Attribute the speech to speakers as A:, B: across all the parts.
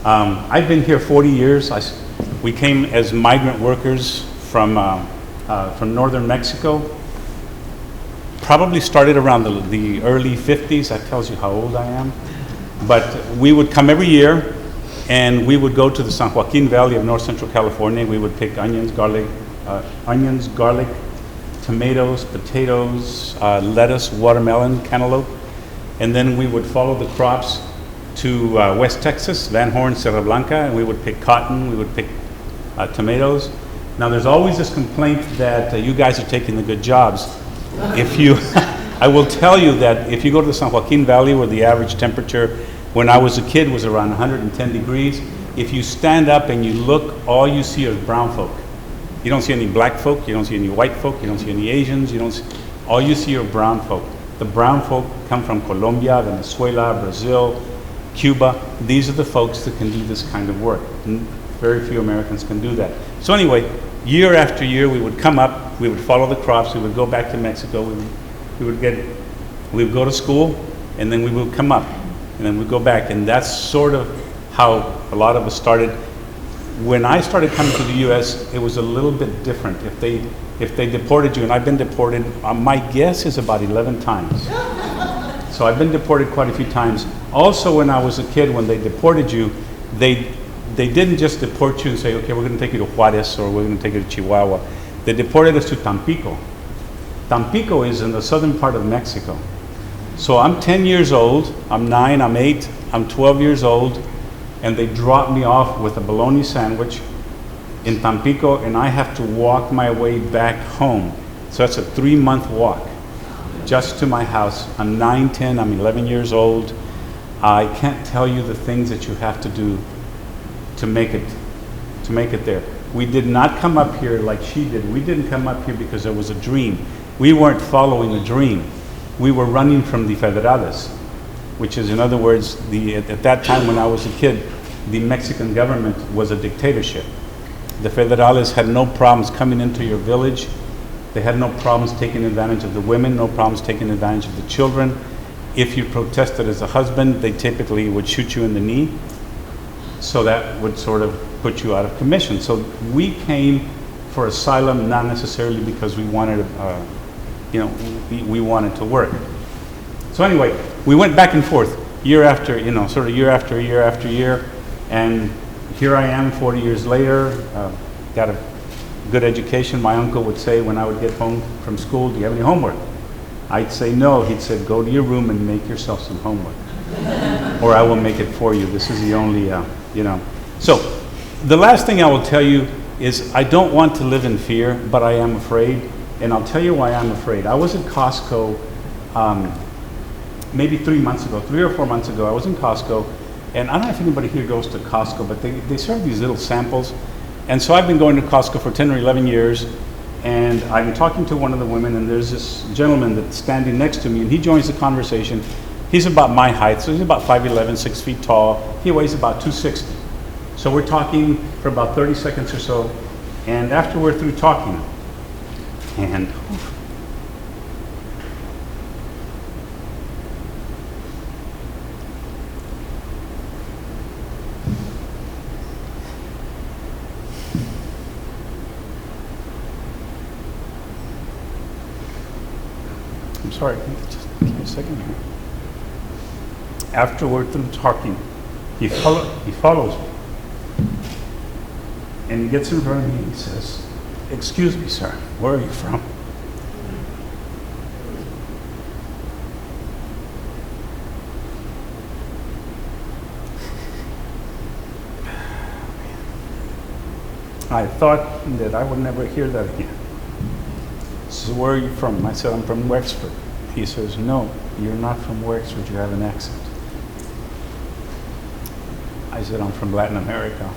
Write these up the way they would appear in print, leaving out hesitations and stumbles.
A: I've been here 40 years. We came as migrant workers from northern Mexico. Probably started around the early 50s. That tells you how old I am. But we would come every year, and we would go to the San Joaquin Valley of North Central California. We would pick onions, garlic, tomatoes, potatoes, lettuce, watermelon, cantaloupe. And then we would follow the crops to West Texas, Van Horn, Sierra Blanca, and we would pick cotton, we would pick tomatoes. Now there's always this complaint that you guys are taking the good jobs. I will tell you that if you go to the San Joaquin Valley, where the average temperature when I was a kid was around 110 degrees, if you stand up and you look, all you see are brown folk. You don't see any black folk, you don't see any white folk, you don't see any Asians, all you see are brown folk. The brown folk come from Colombia, Venezuela, Brazil, Cuba. These are the folks that can do this kind of work. Very few Americans can do that. So anyway, year after year, we would come up, we would follow the crops, we would go back to Mexico, we would go to school, and then we would come up, and then we'd go back, and that's sort of how a lot of us started. When I started coming to the U.S., it was a little bit different. If they deported you, and I've been deported, my guess is about 11 times. So I've been deported quite a few times. Also, when I was a kid, when they deported you, they didn't just deport you and say, okay, we're going to take you to Juarez or we're going to take you to Chihuahua. They deported us to Tampico. Tampico is in the southern part of Mexico. So I'm 10 years old, I'm 9, I'm 8, I'm 12 years old, and they dropped me off with a bologna sandwich in Tampico, and I have to walk my way back home. So that's a 3-month walk just to my house. I'm 9, 10, I'm 11 years old. I can't tell you the things that you have to do to make it there. We did not come up here like she did. We didn't come up here because there was a dream. We weren't following a dream. We were running from the federales, which is, in other words, at that time when I was a kid, the Mexican government was a dictatorship. The federales had no problems coming into your village. They had no problems taking advantage of the women, no problems taking advantage of the children. If you protested as a husband, they typically would shoot you in the knee. So that would sort of put you out of commission. So we came for asylum, not necessarily because we wanted, we wanted to work. So anyway, we went back and forth year after, sort of year after year after year, and here I am 40 years later, got a good education. My uncle would say when I would get home from school, do you have any homework? I'd say no. He'd say, go to your room and make yourself some homework. Or I will make it for you. This is the only, So the last thing I will tell you is I don't want to live in fear, but I am afraid. And I'll tell you why I'm afraid. I was at Costco maybe 3 or 4 months ago. I was in Costco, and I don't know if anybody here goes to Costco, but they serve these little samples. And so I've been going to Costco for 10 or 11 years, and I'm talking to one of the women, and there's this gentleman that's standing next to me, and he joins the conversation. He's about my height, so he's about 5'11", 6 feet tall. He weighs about 260. So we're talking for about 30 seconds or so, and after we're through talking, and I'm sorry, just give me a second here. After we're through talking, he follows me. And he gets in front of me and he says, excuse me, sir, where are you from? I thought that I would never hear that again. So where are you from? I said, I'm from Wexford. He says, no, you're not from Wexford, you have an accent. I said, I'm from Latin America.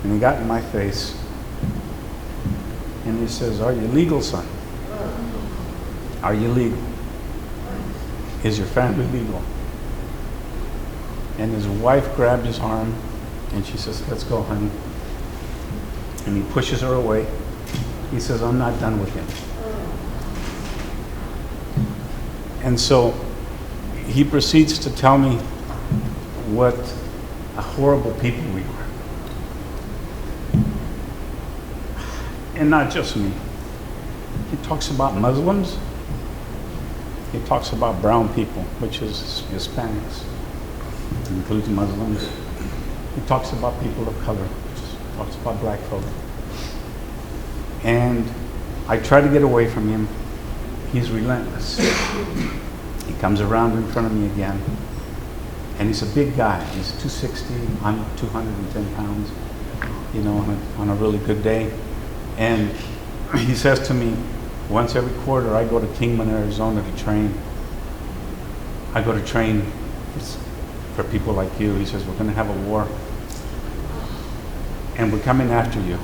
A: And he got in my face, and he says, are you legal, son? Are you legal? Is your family legal? And his wife grabbed his arm, and she says, let's go, honey. And he pushes her away. He says, I'm not done with him. And so he proceeds to tell me what a horrible people we are. And not just me. He talks about Muslims. He talks about brown people, which is Hispanics, includes Muslims. He talks about people of color, which talks about black folk. And I try to get away from him. He's relentless. He comes around in front of me again. And he's a big guy. He's 260, I'm 210 pounds, you know, on a really good day. And he says to me, once every quarter I go to Kingman, Arizona to train. I go to train for people like you. He says, we're going to have a war. And we're coming after you.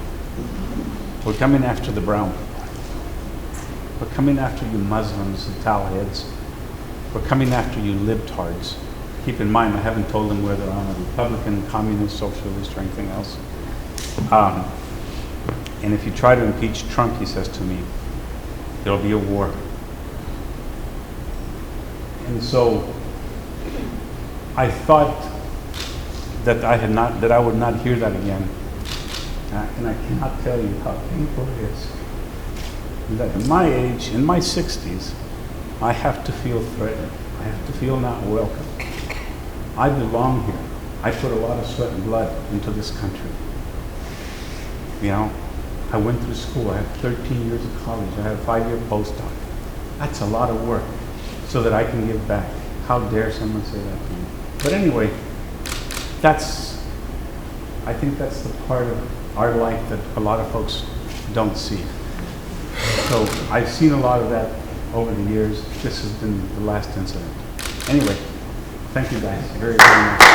A: We're coming after the brown people. We're coming after you Muslims and towelheads. We're coming after you libtards. Keep in mind, I haven't told them whether I'm a Republican, communist, socialist, or anything else. And if you try to impeach Trump, he says to me, there'll be a war. And so I thought that I would not hear that again. And I cannot tell you how painful it is that at my age, in my 60s, I have to feel threatened. I have to feel not welcome. I belong here. I put a lot of sweat and blood into this country. You know, I went through school. I had 13 years of college. I had a 5-year postdoc. That's a lot of work so that I can give back. How dare someone say that to me? But anyway, I think that's the part of our life that a lot of folks don't see. So I've seen a lot of that over the years. This has been the last incident. Anyway, thank you guys very, very much.